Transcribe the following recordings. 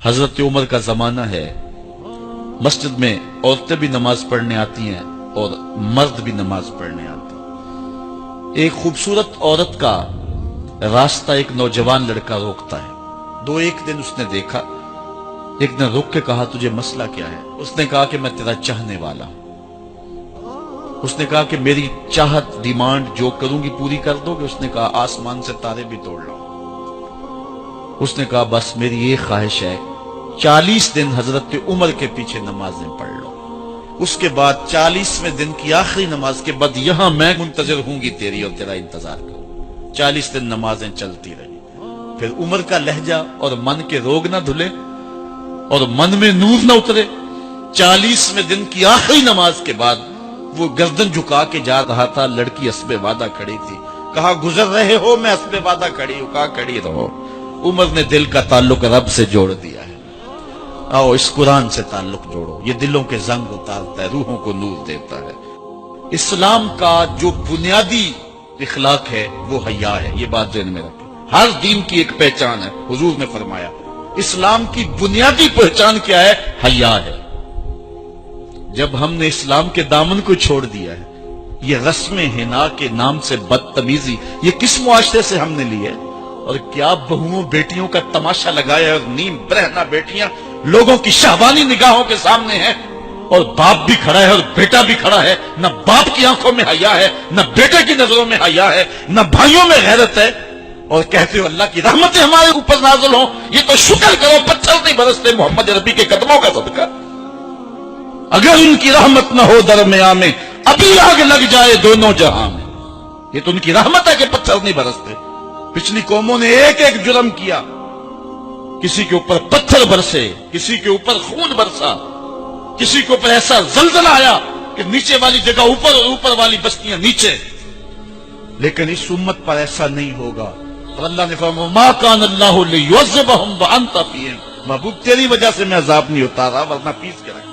حضرت عمر کا زمانہ ہے، مسجد میں عورتیں بھی نماز پڑھنے آتی ہیں اور مرد بھی نماز پڑھنے آتے ہیں۔ ایک خوبصورت عورت کا راستہ ایک نوجوان لڑکا روکتا ہے۔ ایک دن اس نے دیکھا، ایک دن رک کے کہا تجھے مسئلہ کیا ہے؟ اس نے کہا کہ میں تیرا چاہنے والا ہوں۔ اس نے کہا کہ میری چاہت ڈیمانڈ جو کروں گی پوری کر دو گے؟ اس نے کہا آسمان سے تارے بھی توڑ لو۔ اس نے کہا بس میری یہ خواہش ہے 40 دن حضرت عمر کے پیچھے نمازیں پڑھ لو، اس کے بعد 40ویں دن کی آخری نماز کے بعد یہاں میں منتظر ہوں گی تیری اور تیرا انتظار کروں۔ 40 دن نمازیں چلتی رہی۔ پھر عمر کا لہجہ اور من کے روگ نہ دھلے اور من میں نور نہ اترے۔ 40ویں دن کی آخری نماز کے بعد وہ گردن جھکا کے جا رہا تھا، لڑکی اسبِ وعدہ کھڑی تھی۔ کہا گزر رہے ہو؟ میں اسبِ وعدہ کھڑی ہوں۔ کہا کھڑی رہو۔ عمر نے دل کا تعلق رب سے جوڑ دیا ہے۔ آؤ اس قرآن سے تعلق جوڑو، یہ دلوں کے زنگ اتارتا ہے، روحوں کو نور دیتا ہے۔ اسلام کا جو بنیادی اخلاق ہے وہ حیا ہے، یہ بات ذہن میں رکھیں۔ ہر دین کی ایک پہچان ہے، حضور نے فرمایا اسلام کی بنیادی پہچان کیا ہے؟ حیا ہے۔ جب ہم نے اسلام کے دامن کو چھوڑ دیا ہے، یہ رسم حنا کے نام سے بدتمیزی یہ کس معاشرے سے ہم نے لی ہے؟ اور کیا بہوؤں بیٹیوں کا تماشا لگایا ہے، اور نیم برہنہ بیٹیاں لوگوں کی شہوانی نگاہوں کے سامنے ہیں، اور باپ بھی کھڑا ہے اور بیٹا بھی کھڑا ہے۔ نہ باپ کی آنکھوں میں حیا ہے، نہ بیٹے کی نظروں میں حیا ہے، نہ بھائیوں میں غیرت ہے، اور کہتے ہو اللہ کی رحمتیں ہمارے اوپر نازل ہوں۔ یہ تو شکر کرو پتھر نہیں برستے محمد عربی کے قدموں کا صدقہ۔ اگر ان کی رحمت نہ ہو درمیان میں ابھی آگ لگ جائے دونوں جہاں میں۔ یہ تو ان کی رحمت ہے کہ پتھر نہیں برستے۔ پچھلی قوموں نے ایک ایک جرم کیا، کسی کے اوپر پتھر برسے، کسی کے اوپر خون برسا، کسی کے اوپر ایسا زلزلہ آیا کہ نیچے والی جگہ اوپر اور اوپر والی بستیاں نیچے۔ لیکن اس امت پر ایسا نہیں ہوگا، اور اللہ نے فرمایا ما کان اللہ لیعذبہم وانت فیہم، محبوب تیری وجہ سے میں عذاب نہیں اتارا ورنہ پیس کے رکھ۔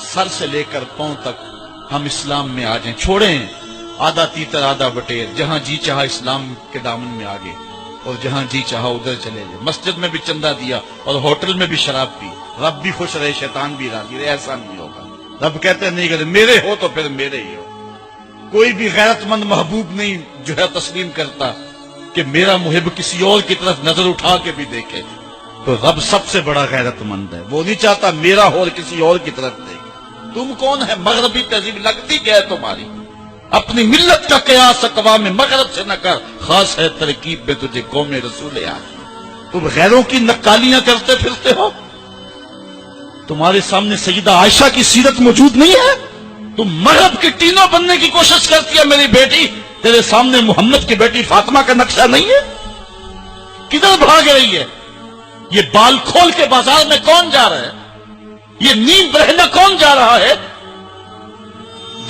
سر سے لے کر پاؤں تک ہم اسلام میں آ جائیں، چھوڑیں آدھا تیتر آدھا بٹیر، جہاں جی چاہا اسلام کے دامن میں آگے اور جہاں جی چاہا ادھر چلے گئے۔ مسجد میں بھی چندہ دیا اور ہوٹل میں بھی شراب پی، رب بھی خوش رہے شیطان بھی راضی رہے، ایسا نہیں ہوگا۔ رب کہتے نہیں کہ میرے ہو تو پھر میرے ہی ہو۔ کوئی بھی غیرت مند محبوب نہیں جو ہے تسلیم کرتا کہ میرا محب کسی اور کی طرف نظر اٹھا کے بھی دیکھے، تو رب سب سے بڑا غیرت مند ہے، وہ نہیں چاہتا میرا ہو اور کسی اور کی طرف دیکھے۔ تم کون ہے؟ مغربی تہذیب لگتی کیا ہے تمہاری؟ اپنی ملت کا قیاس اقوام مغرب سے نہ کر، خاص ہے ترکیب میں تجھے قوم رسول آخر۔ تم غیروں کی نقالیاں کرتے پھرتے ہو، تمہارے سامنے سیدہ عائشہ کی سیرت موجود نہیں ہے؟ تم مغرب کی ٹینوں بننے کی کوشش کرتی ہے میری بیٹی، تیرے سامنے محمد کی بیٹی فاطمہ کا نقشہ نہیں ہے؟ کدھر بھاگ رہی ہے؟ یہ بال کھول کے بازار میں کون جا رہا ہے؟ یہ نیم برہنہ کون جا رہا ہے؟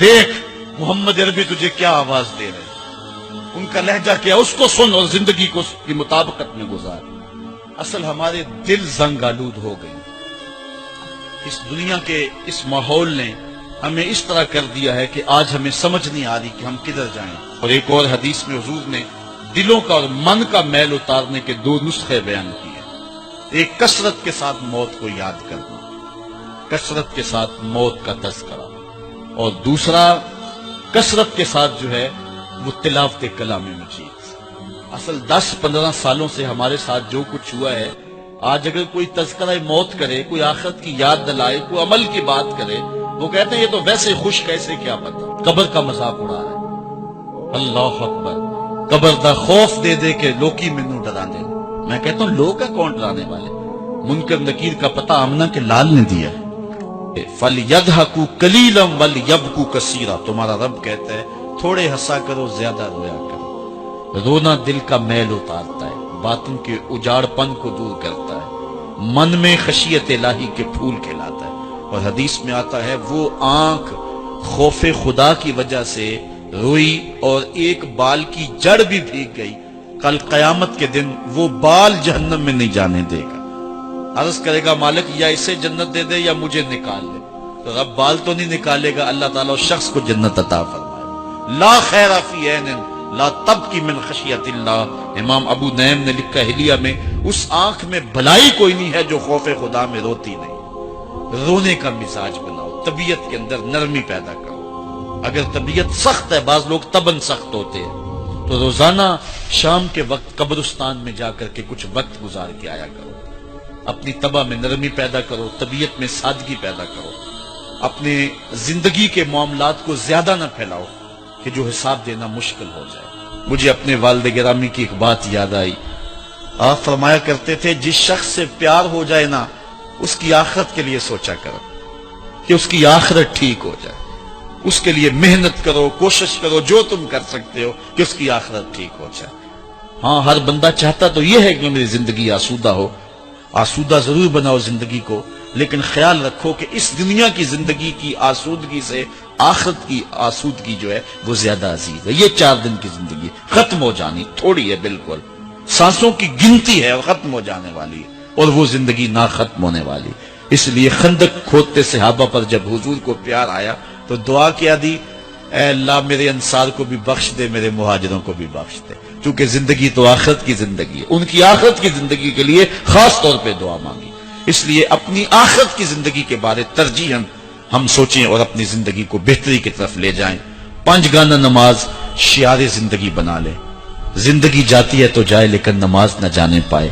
دیکھ محمد عربی تجھے کیا آواز دے رہے، ان کا لہجہ کیا، اس کو سن اور زندگی کو اس کی مطابقت میں گزار۔ اصل ہمارے دل زنگ آلود ہو گئے، اس دنیا کے اس ماحول نے ہمیں اس طرح کر دیا ہے کہ آج ہمیں سمجھ نہیں آ رہی کہ ہم کدھر جائیں۔ اور ایک اور حدیث میں حضور نے دلوں کا اور من کا میل اتارنے کے 2 نسخے بیان کیے، ایک کثرت کے ساتھ موت کو یاد کرنا، کثرت کے ساتھ موت کا تذکرہ، اور دوسرا کثرت کے ساتھ جو ہے وہ تلاوت کلام مجید۔ اصل 10-15 سالوں سے ہمارے ساتھ جو کچھ ہوا ہے، آج اگر کوئی تذکرہ موت کرے، کوئی آخرت کی یاد دلائے، کوئی عمل کی بات کرے، وہ کہتے ہیں یہ تو ویسے خوش کیسے کیا پتا، قبر کا مذاق اڑا رہا ہے۔ اللہ اکبر، قبر دا خوف دے دے کے لوکی مینوں ڈرا دے۔ میں کہتا ہوں لوگ ہے کون ڈرانے والے؟ منکر نکیر کا پتہ آمنہ کے لال نے دیا ہے۔ فَلْيَضْحَكُوا قَلِيلًا وَلْيَبْكُوا كَثِيرًا، تمہارا رب کہتا ہے تھوڑے ہنسا کرو زیادہ رویا کرو۔ رونا دل کا میل اتارتا ہے، باطن کے اجاڑ پن کو دور کرتا ہے، من میں خشیت الہی کے پھول کھلاتا ہے۔ اور حدیث میں آتا ہے وہ آنکھ خوف خدا کی وجہ سے روئی اور ایک بال کی جڑ بھی بھیگ گئی، کل قیامت کے دن وہ بال جہنم میں نہیں جانے دے گا۔ عرض کرے گا مالک یا اسے جنت دے دے یا مجھے نکال لے، تو رب بال تو نہیں نکالے گا، اللہ تعالیٰ اس شخص کو جنت عطا فرمائے۔ لا خیر فی عین لا تبکی من خشیت اللہ، امام ابو نعیم نے لکھا حلیہ میں، اس آنکھ میں بھلائی کوئی نہیں ہے جو خوف خدا میں روتی نہیں۔ رونے کا مزاج بناؤ، طبیعت کے اندر نرمی پیدا کرو۔ اگر طبیعت سخت ہے، بعض لوگ تباً سخت ہوتے ہیں، تو روزانہ شام کے وقت قبرستان میں جا کر کے کچھ وقت گزار کے آیا کرو۔ اپنی طبع میں نرمی پیدا کرو، طبیعت میں سادگی پیدا کرو، اپنے زندگی کے معاملات کو زیادہ نہ پھیلاؤ کہ جو حساب دینا مشکل ہو جائے۔ مجھے اپنے والد گرامی کی ایک بات یاد آئی، آپ فرمایا کرتے تھے جس شخص سے پیار ہو جائے نا، اس کی آخرت کے لیے سوچا کرو کہ اس کی آخرت ٹھیک ہو جائے، اس کے لیے محنت کرو، کوشش کرو، جو تم کر سکتے ہو کہ اس کی آخرت ٹھیک ہو جائے۔ ہاں، ہر بندہ چاہتا تو یہ ہے کہ میری زندگی آسودہ ہو، آسودہ ضرور بناؤ زندگی کو، لیکن خیال رکھو کہ اس دنیا کی زندگی کی آسودگی سے آخرت کی آسودگی جو ہے وہ زیادہ عزیز ہے۔ یہ 4 دن کی زندگی ختم ہو جانی، تھوڑی ہے، بالکل سانسوں کی گنتی ہے اور ختم ہو جانے والی ہے، اور وہ زندگی نہ ختم ہونے والی۔ اس لیے خندق کھودتے صحابہ پر جب حضور کو پیار آیا تو دعا کیا دی، اے اللہ میرے انصار کو بھی بخش دے، میرے مہاجروں کو بھی بخش دے، کیونکہ زندگی تو آخرت کی زندگی ہے، ان کی آخرت کی زندگی کے لیے خاص طور پہ دعا مانگی۔ اس لیے اپنی آخرت کی زندگی کے بارے ترجیحاً ہم سوچیں اور اپنی زندگی کو بہتری کی طرف لے جائیں۔ 5 گانہ نماز شعار زندگی بنا لیں۔ زندگی جاتی ہے تو جائے، لیکن نماز نہ جانے پائے۔